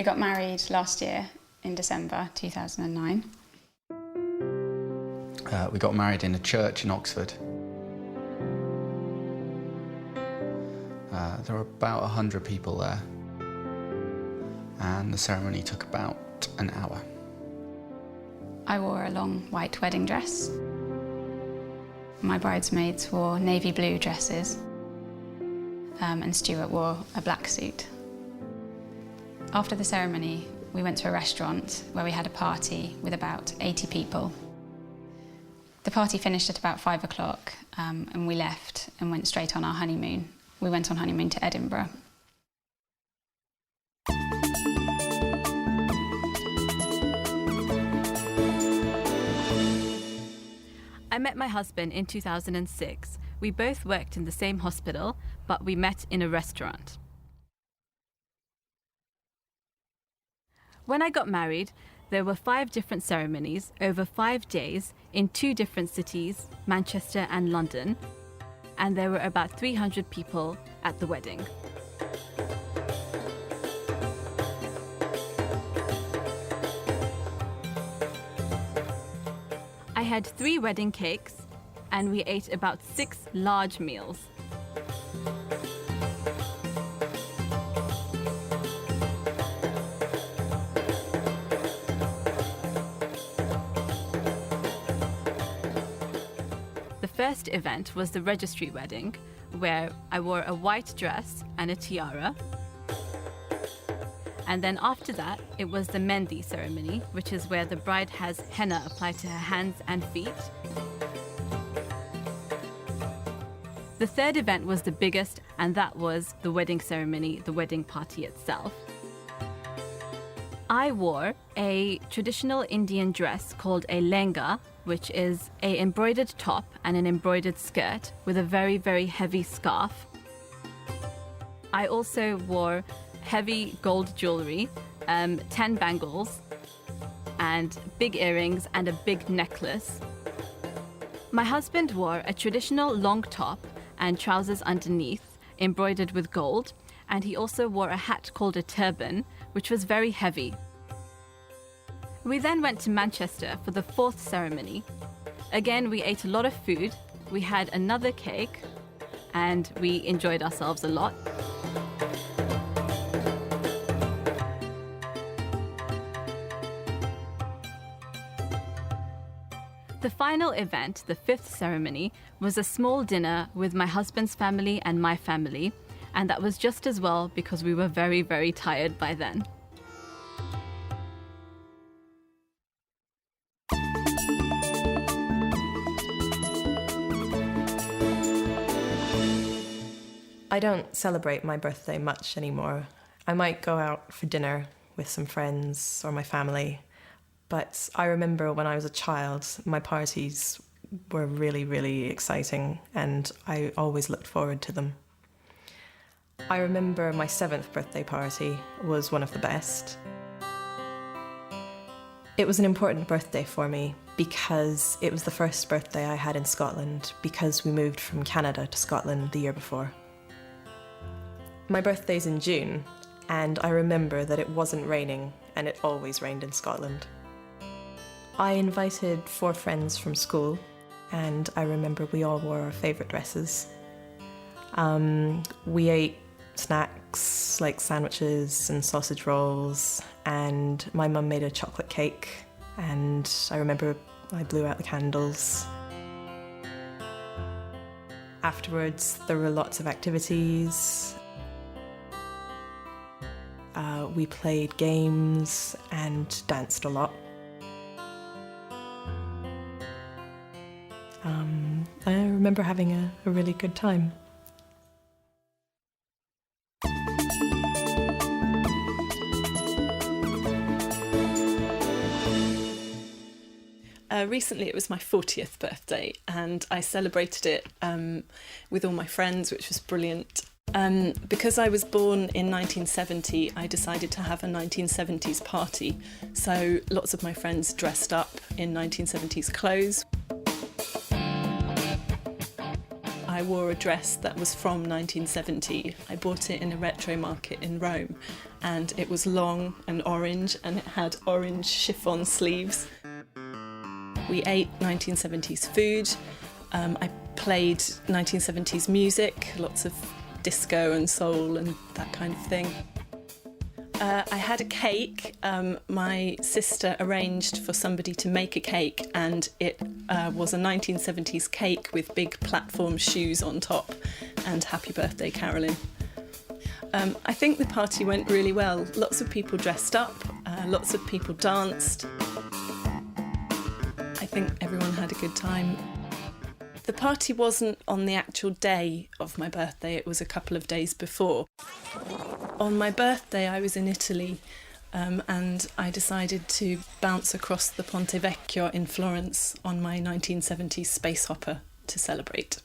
We got married last year in December 2009. We got married in a church in Oxford. There were about 100 people there, and the ceremony took about an hour. I wore a long white wedding dress. My bridesmaids wore navy blue dresses, and Stuart wore a black suit. After the ceremony, we went to a restaurant where we had a party with about 80 people. The party finished at about 5 o'clock, and we left and went straight on our honeymoon. We went on honeymoon to Edinburgh. I met my husband in 2006. We both worked in the same hospital, but we met in a restaurant. When I got married, there were 5 different ceremonies over 5 days in 2 different cities, Manchester and London, and there were about 300 people at the wedding. I had 3 wedding cakes, and we ate about 6 large meals. The first event was the registry wedding, where I wore a white dress and a tiara. And then after that, it was the Mehndi ceremony, which is where the bride has henna applied to her hands and feet. The third event was the biggest, and that was the wedding ceremony, the wedding party itself. I wore a traditional Indian dress called a lehenga, which is an embroidered top and an embroidered skirt with a very, very heavy scarf. I also wore heavy gold jewelry, 10 bangles, and big earrings and a big necklace. My husband wore a traditional long top and trousers underneath, embroidered with gold, and he also wore a hat called a turban, which was very heavy. We then went to Manchester for the 4th ceremony. Again, we ate a lot of food, we had another cake, and we enjoyed ourselves a lot. The final event, the 5th ceremony, was a small dinner with my husband's family and my family, and that was just as well because we were very, very tired by then. I don't celebrate my birthday much anymore. I might go out for dinner with some friends or my family, but I remember when I was a child, my parties were really, really exciting, and I always looked forward to them. I remember my 7th birthday party was one of the best. It was an important birthday for me because it was the first birthday I had in Scotland, because we moved from Canada to Scotland the year before. My birthday's in June, and I remember that it wasn't raining, and it always rained in Scotland. I invited 4 friends from school, and I remember we all wore our favourite dresses. We ate snacks like sandwiches and sausage rolls, and my mum made a chocolate cake, and I remember I blew out the candles. Afterwards, there were lots of activities. We played games and danced a lot. I remember having a really good time. Recently it was my 40th birthday, and I celebrated it with all my friends, which was brilliant. Because I was born in 1970, I decided to have a 1970s party. So lots of my friends dressed up in 1970s clothes. I wore a dress that was from 1970. I bought it in a retro market in Rome, and it was long and orange, and it had orange chiffon sleeves. We ate 1970s food. I played 1970s music, lots of disco and soul and that kind of thing. I had a cake. My sister arranged for somebody to make a cake, and it was a 1970s cake with big platform shoes on top and Happy Birthday caroling. I think the party went really well. Lots of people dressed up, lots of people danced. I think everyone had a good time. The party wasn't on the actual day of my birthday, it was a couple of days before. On my birthday I was in Italy, and I decided to bounce across the Ponte Vecchio in Florence on my 1970s space hopper to celebrate.